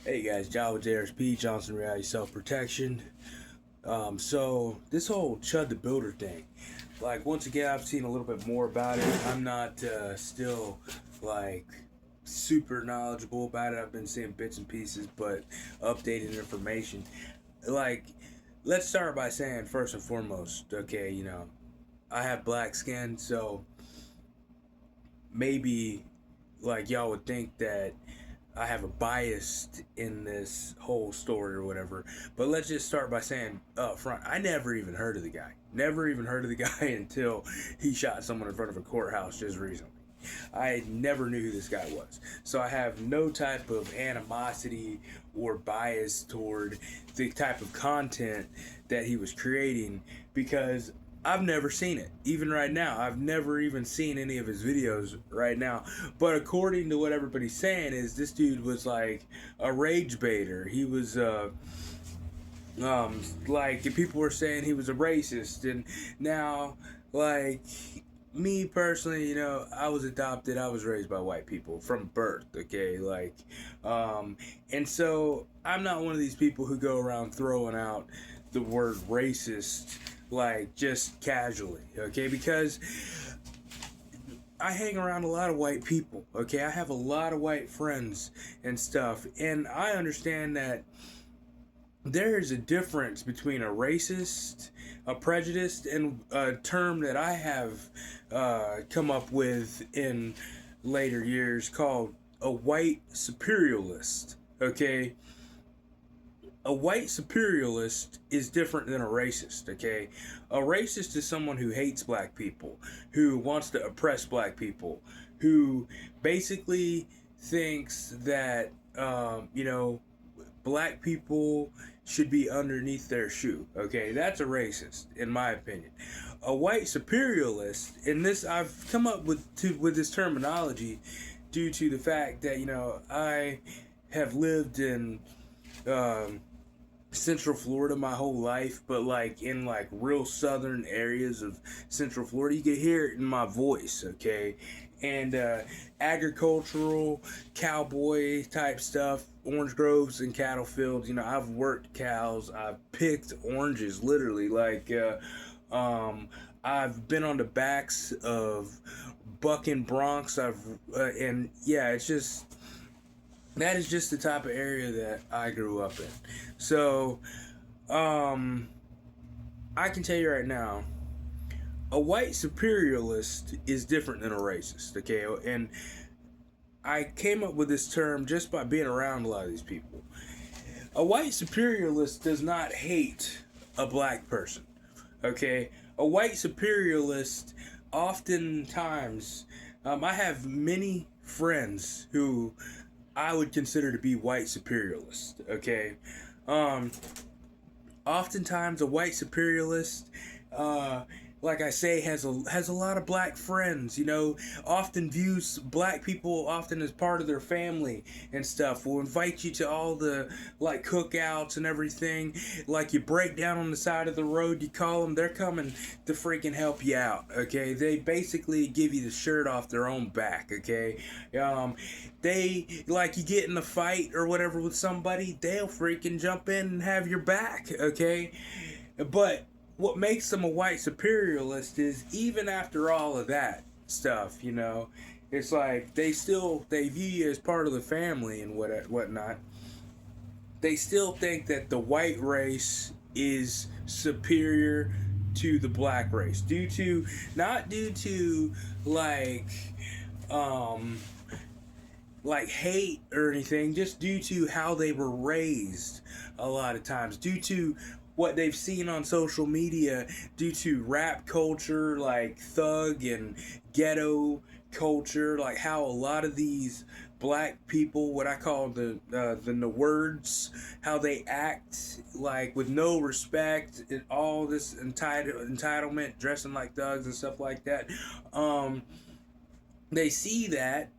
Hey guys, John with 2xSpeed, Johnson Reality Self-Protection. So this whole CHUD the Builder thing, like once again, I've seen a little bit more about it. I'm not still like super knowledgeable about it. I've been seeing bits and pieces, but updated information. Like, let's start by saying first and foremost, okay, I have black skin, so maybe like y'all would think that I have a bias in this whole story or whatever. But let's just start by saying up front, I never even heard of the guy. Never even heard of the guy until he shot someone in front of a courthouse just recently. I never knew who this guy was. So I have no type of animosity or bias toward the type of content that he was creating because I've never seen it. Even right now, I've never even seen any of his videos right now. But according to what everybody's saying is this dude was like a rage baiter. He was like people were saying he was a racist, and now like me personally, I was adopted. I was raised by white people from birth, okay? And so I'm not one of these people who go around throwing out the word racist like just casually, okay? Because I hang around a lot of white people, okay? I have a lot of white friends and stuff, and I understand that there is a difference between a racist, a prejudiced, and a term that I have come up with in later years called a white superiorist, okay? A white superiorist is different than a racist, okay? A racist is someone who hates black people, who wants to oppress black people, who basically thinks that, black people should be underneath their shoe, okay? That's a racist, in my opinion. A white superiorist, and this, I've come up with this terminology due to the fact that, I have lived in, Central Florida my whole life, but like in like real southern areas of Central Florida, you can hear it in my voice, okay? And agricultural, cowboy type stuff, orange groves and cattle fields. I've worked cows, I've picked oranges, literally. I've been on the backs of bucking broncs. And yeah, it's just that is just the type of area that I grew up in. So, I can tell you right now, a white superiorist is different than a racist, okay? And I came up with this term just by being around a lot of these people. A white superiorist does not hate a black person, okay? A white superiorist oftentimes, I have many friends who I would consider to be white superiorist, okay? Um, Oftentimes a white superiorist, uh, like I say, has a lot of black friends. Often views black people often as part of their family and stuff. Will invite you to all the like cookouts and everything. Like you break down on the side of the road, you call them, they're coming to freaking help you out. Okay, they basically give you the shirt off their own back. Okay, they like you get in a fight or whatever with somebody, they'll freaking jump in and have your back. Okay, but what makes them a white superiorist is even after all of that stuff, it's like they view you as part of the family and whatnot. They still think that the white race is superior to the black race due to not due to like um like hate or anything, just due to how they were raised a lot of times, due to what they've seen on social media, due to rap culture, like thug and ghetto culture, like how a lot of these black people, what I call the words, how they act like with no respect and all this entitlement, dressing like thugs and stuff like that. They see that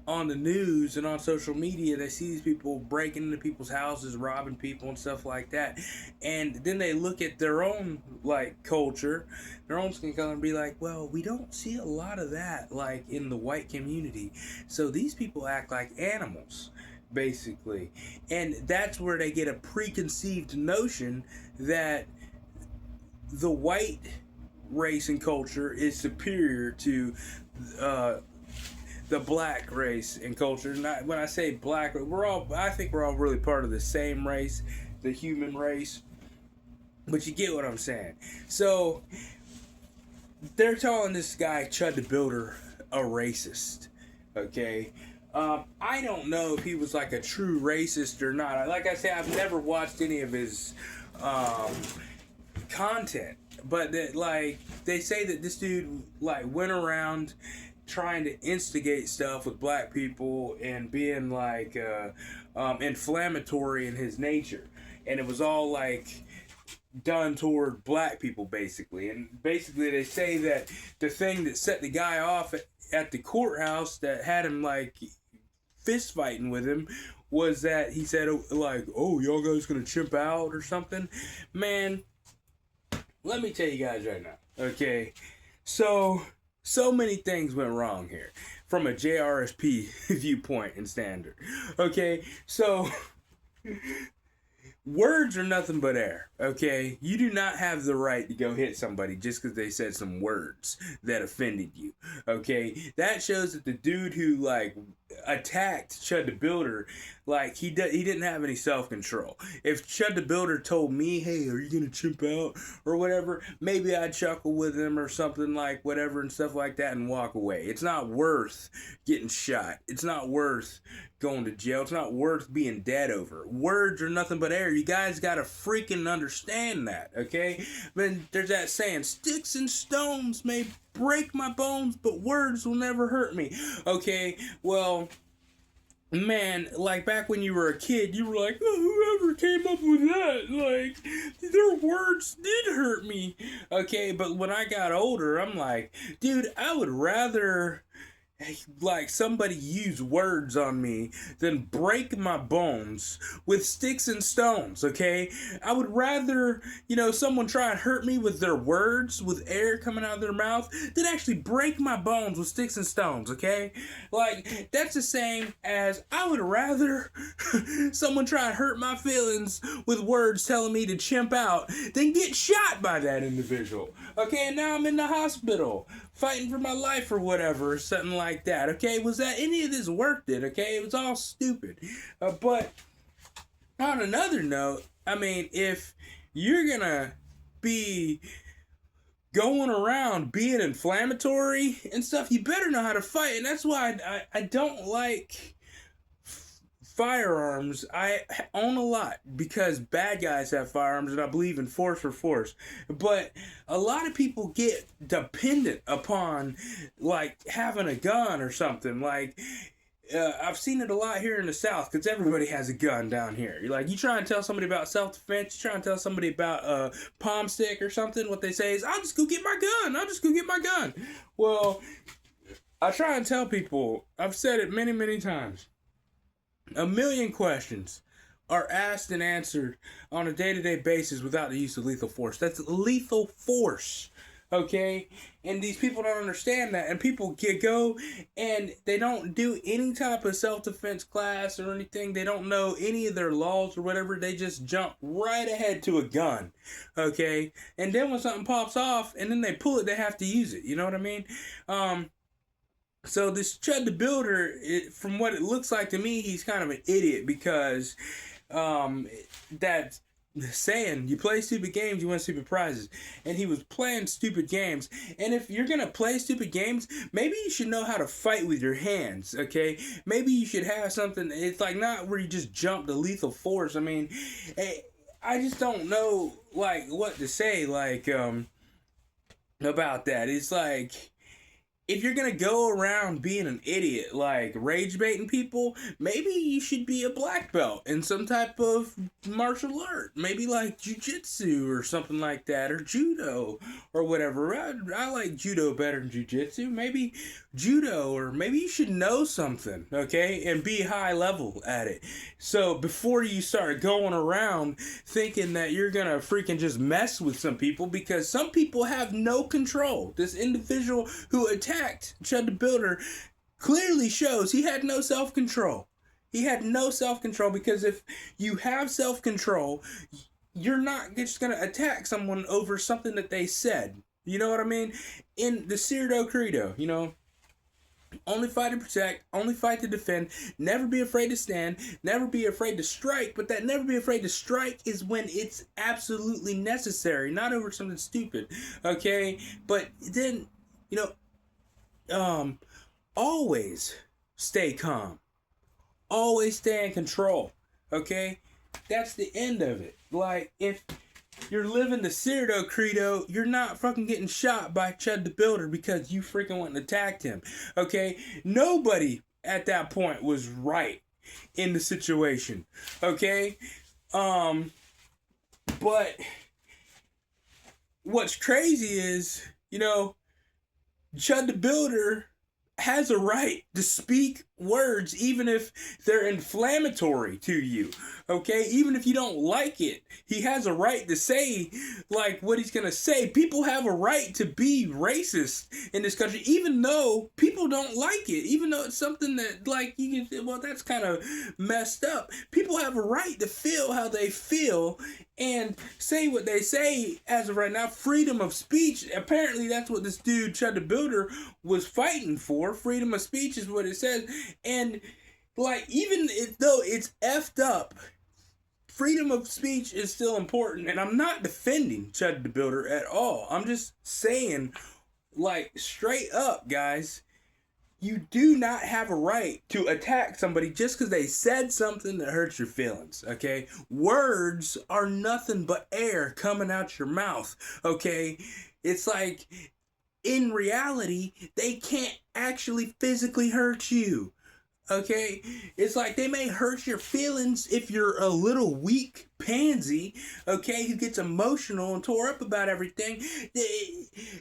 on the news and on social media. They see these people breaking into people's houses, robbing people and stuff like that, and then they look at their own like culture, their own skin color, and be like, well, we don't see a lot of that like in the white community, so these people act like animals. basically. And that's where they get a preconceived notion that the white race and culture is superior to uh, the black race and culture. Not when I say black, I think we're all really part of the same race, the human race. But you get what I'm saying. So they're calling this guy Chud the Builder a racist. Okay. I don't know if he was like a true racist or not. Like I say, I've never watched any of his content, but that, like, they say that this dude like went around trying to instigate stuff with black people and being like inflammatory in his nature, and it was all like done toward black people basically. And basically they say that the thing that set the guy off at the courthouse that had him like fist fighting with him was that he said like, oh, y'all guys gonna chimp out or something. Man, let me tell you guys right now, okay? So many things went wrong here from a JRSP viewpoint and standard. Okay, so words are nothing but air, okay? You do not have the right to go hit somebody just because they said some words that offended you, okay? That shows that the dude who, like, attacked Chud the Builder, like, he didn't have any self-control. If Chud the Builder told me, hey, are you gonna chimp out or whatever, maybe I'd chuckle with him or something, like, whatever and stuff like that and walk away. It's not worth getting shot. It's not worth going to jail. It's not worth being dead over. Words are nothing but air. You guys gotta freaking understand that, okay? Then there's that saying, sticks and stones may break my bones, but words will never hurt me. Okay, well, man, like back when you were a kid, you were like, oh, whoever came up with that, like, their words did hurt me. Okay, but when I got older, I'm like, dude, I would rather like somebody use words on me than break my bones with sticks and stones, okay? I would rather, someone try and hurt me with their words, with air coming out of their mouth, than actually break my bones with sticks and stones, okay? Like, that's the same as I would rather someone try and hurt my feelings with words telling me to chimp out than get shot by that individual, okay? And now I'm in the hospital fighting for my life or whatever, or something like that, okay? Was that any of this worth it, okay? It was all stupid. But on another note, I mean, if you're gonna be going around being inflammatory and stuff, you better know how to fight. And that's why I don't like firearms. I own a lot because bad guys have firearms and I believe in force for force. But a lot of people get dependent upon like having a gun or something. Like I've seen it a lot here in the South because everybody has a gun down here. You try and tell somebody about self-defense, you try and tell somebody about a palm stick or something, what they say is, I'll just go get my gun. Well, I try and tell people, I've said it many, many times, 1 million questions are asked and answered on a day-to-day basis without the use of lethal force. That's lethal force, okay? And these people don't understand that. And people go and they don't do any type of self-defense class or anything. They don't know any of their laws or whatever. They just jump right ahead to a gun, okay? And then when something pops off and then they pull it, they have to use it. You know what I mean? So this Chud the Builder, from what it looks like to me, he's kind of an idiot because that saying, you play stupid games, you win stupid prizes. And he was playing stupid games. And if you're going to play stupid games, maybe you should know how to fight with your hands, okay? Maybe you should have something, it's like not where you just jump to lethal force. I mean, I just don't know, like, what to say, like, about that. It's like, if you're gonna go around being an idiot, like rage baiting people, maybe you should be a black belt in some type of martial art. Maybe like jujitsu or something like that, or judo or whatever. I like judo better than jujitsu. Maybe judo, or maybe you should know something, okay, and be high level at it. So before you start going around thinking that you're gonna freaking just mess with some people, because some people have no control. This individual who attacked Chud the Builder clearly shows he had no self-control. He had no self-control, because if you have self-control, you're not just going to attack someone over something that they said. You know what I mean? In the Cerdo Credo, only fight to protect, only fight to defend, never be afraid to stand, never be afraid to strike, but that never be afraid to strike is when it's absolutely necessary, not over something stupid, okay? But then, always stay calm. Always stay in control, okay? That's the end of it. Like, if you're living the Cerdo Credo, you're not fucking getting shot by Chud the Builder because you freaking went and attacked him, okay? Nobody at that point was right in the situation, okay? But what's crazy is, Chud the Builder has a right to speak words even if they're inflammatory to you, okay? Even if you don't like it, he has a right to say, like, what he's gonna say. People have a right to be racist in this country, even though people don't like it, even though it's something that, like, you can, well, that's kind of messed up. People have a right to feel how they feel and say what they say. As of right now, freedom of speech, apparently that's what this dude Chud the Builder was fighting for. Freedom of speech is what it says. And, like, even though it's effed up, freedom of speech is still important. And I'm not defending Chud the Builder at all. I'm just saying, like, straight up, guys, you do not have a right to attack somebody just because they said something that hurts your feelings, okay? Words are nothing but air coming out your mouth, okay? It's like, in reality, they can't actually physically hurt you, okay? It's like they may hurt your feelings if you're a little weak pansy, okay, who gets emotional and tore up about everything,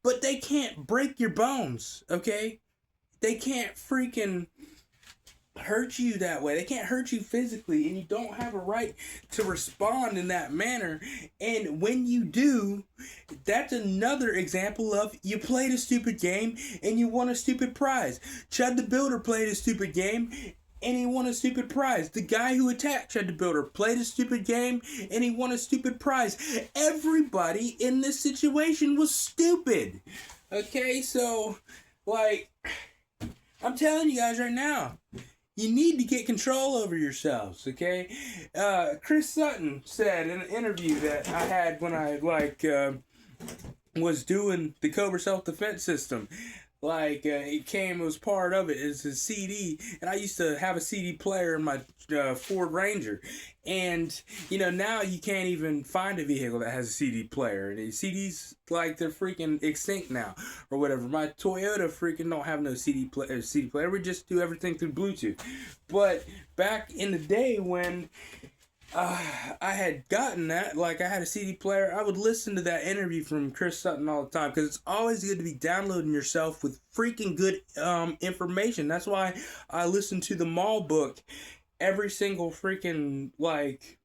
but they can't break your bones, okay? They can't freaking hurt you that way. They can't hurt you physically, and you don't have a right to respond in that manner. And when you do, that's another example of you played a stupid game and you won a stupid prize. Chud the Builder played a stupid game and he won a stupid prize. The guy who attacked Chud the Builder played a stupid game and he won a stupid prize. Everybody in this situation was stupid. Okay, so, like, I'm telling you guys right now, you need to get control over yourselves, okay? Chris Sutton said in an interview that I had when I, was doing the Cobra self-defense system, it was part of it, it's a CD, and I used to have a CD player in my Ford Ranger, and, now you can't even find a vehicle that has a CD player, and CDs, they're freaking extinct now, or whatever. My Toyota freaking don't have no CD player, we just do everything through Bluetooth. But back in the day when I had gotten that, I had a CD player, I would listen to that interview from Chris Sutton all the time, because it's always good to be downloading yourself with freaking good information. That's why I listen to the Mall Book every single freaking,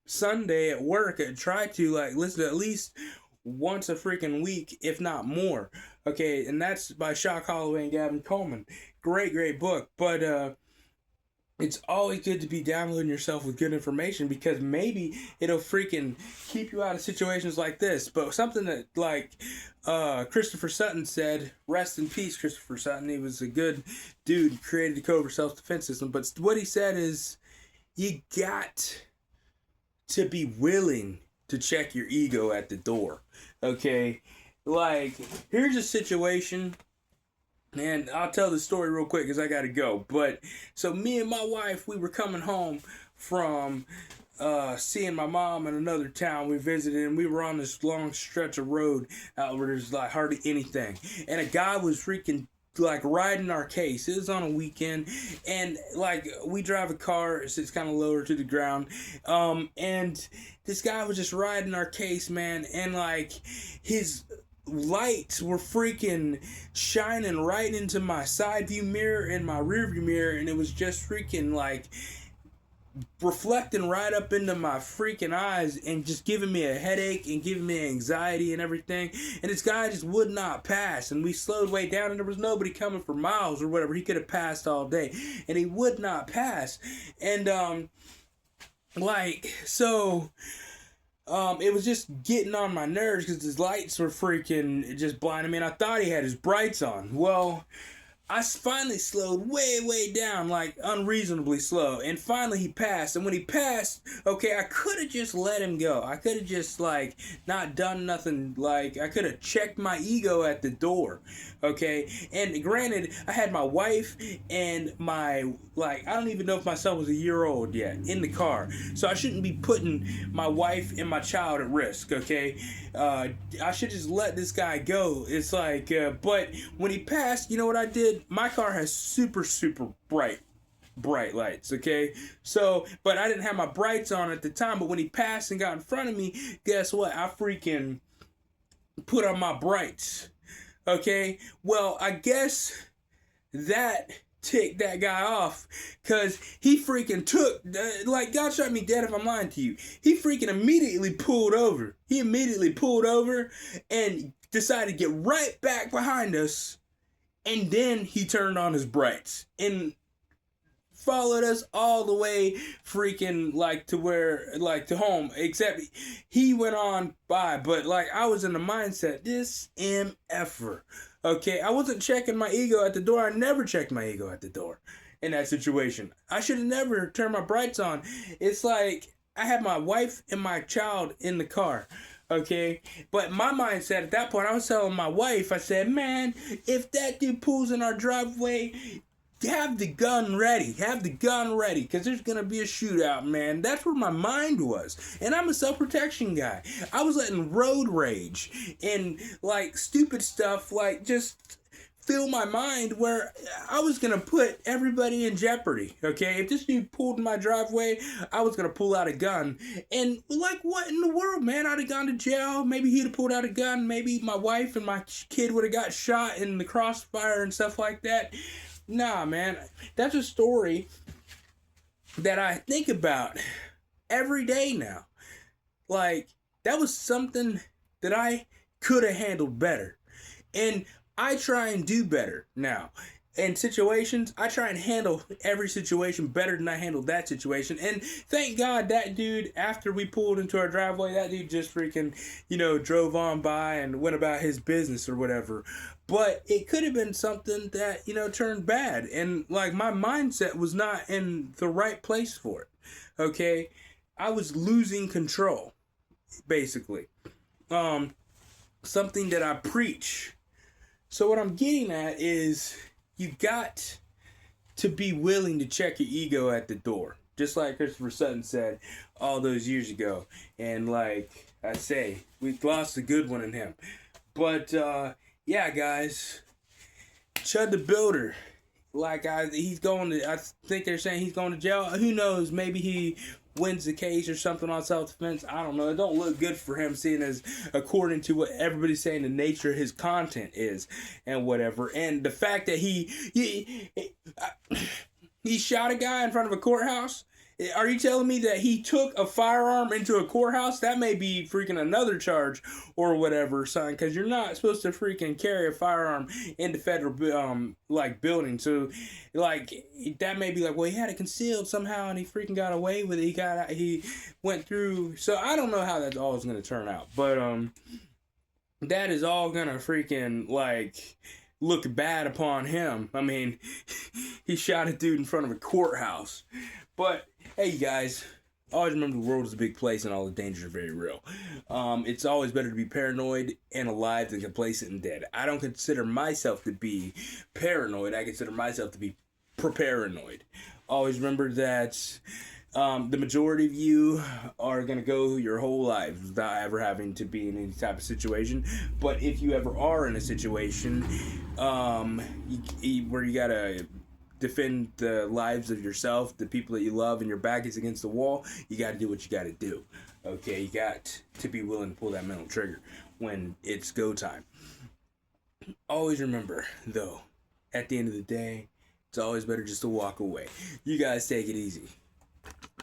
Sunday at work. I try to, listen to at least once a freaking week, if not more. Okay, and that's by Shock Holloway and Gavin Coleman. Great book, but, it's always good to be downloading yourself with good information, because maybe it'll freaking keep you out of situations like this. But something that, Christopher Sutton said, rest in peace, Christopher Sutton. He was a good dude. He created the Cobra self-defense system. But what he said is, you got to be willing to check your ego at the door. Okay? Here's a situation. And I'll tell the story real quick because I got to go. But, so me and my wife, we were coming home from seeing my mom in another town we visited. And we were on this long stretch of road where there's hardly anything. And a guy was freaking riding our case. It was on a weekend. And we drive a car. It's kind of lower to the ground. And this guy was just riding our case, man. And his lights were freaking shining right into my side view mirror and my rear view mirror, and it was just freaking reflecting right up into my freaking eyes and just giving me a headache and giving me anxiety and everything. And this guy just would not pass. And we slowed way down and there was nobody coming for miles or whatever. He could have passed all day. And he would not pass. And it was just getting on my nerves because his lights were freaking just blinding me. And I thought he had his brights on. Well, I finally slowed way down, like unreasonably slow, and finally he passed. And when he passed, okay, I could have just let him go. I could have just like not done nothing. Like I could have checked my ego at the door, okay. And granted, I had my wife and my I don't even know if my son was a year old yet in the car, so I shouldn't be putting my wife and my child at risk, okay. I should just let this guy go. It's like, but when he passed, you know what I did? My car has super bright lights, okay? So, but I didn't have my brights on at the time, but when he passed and got in front of me, guess what? I freaking put on my brights, okay? Well, I guess that ticked that guy off because he freaking took, like, God shot me dead if I'm lying to you. He freaking immediately pulled over. He immediately pulled over and decided to get right back behind us. And then he turned on his brights and followed us all the way freaking to home, except he went on by. But like I was in the mindset, this MFer. Okay, I wasn't checking my ego at the door. I never checked my ego at the door in that situation. I should have never turned my brights on. It's like I had my wife and my child in the car. Okay, but my mindset at that point, I was telling my wife, I said, man, if that dude pulls in our driveway, have the gun ready. Have the gun ready, because there's going to be a shootout, man. That's where my mind was. And I'm a self-protection guy. I was letting road rage and, like, stupid stuff, like, just fill my mind where I was going to put everybody in jeopardy, okay? If this dude pulled in my driveway, I was going to pull out a gun. And, like, what in the world, man? I'd have gone to jail. Maybe he'd have pulled out a gun. Maybe my wife and my kid would have got shot in the crossfire and stuff like that. Nah, man, that's a story that I think about every day now. Like, that was something that I could have handled better. And I try and do better now. In situations, I try and handle every situation better than I handled that situation. And thank God that dude, after we pulled into our driveway, that dude just freaking, drove on by and went about his business or whatever. But it could have been something that, turned bad. And, like, my mindset was not in the right place for it. Okay? I was losing control, basically. Something that I preach. So what I'm getting at is you got to be willing to check your ego at the door. Just like Christopher Sutton said all those years ago. And like I say, we lost a good one in him. But, yeah, guys, CHUD the Builder. I think they're saying he's going to jail. Who knows? Maybe he wins the case or something on self-defense. I don't know. It don't look good for him, seeing as according to what everybody's saying the nature of his content is and whatever. And the fact that he shot a guy in front of a courthouse. Are you telling me that he took a firearm into a courthouse? That may be freaking another charge or whatever, son, because you're not supposed to freaking carry a firearm into federal building. So like that may be like, well, he had it concealed somehow and he freaking got away with it. He went through. So I don't know how that's all going to turn out, but that is all going to freaking look bad upon him. I mean, he shot a dude in front of a courthouse. But hey, you guys, always remember the world is a big place and all the dangers are very real. It's always better to be paranoid and alive than complacent and dead. I don't consider myself to be paranoid. I consider myself to be paranoid. Always remember that the majority of you are going to go your whole life without ever having to be in any type of situation. But if you ever are in a situation where you got to defend the lives of yourself, the people that you love, and your back is against the wall, you got to do what you got to do. Okay, you got to be willing to pull that mental trigger when it's go time. Always remember, though, at the end of the day, it's always better just to walk away. You guys take it easy.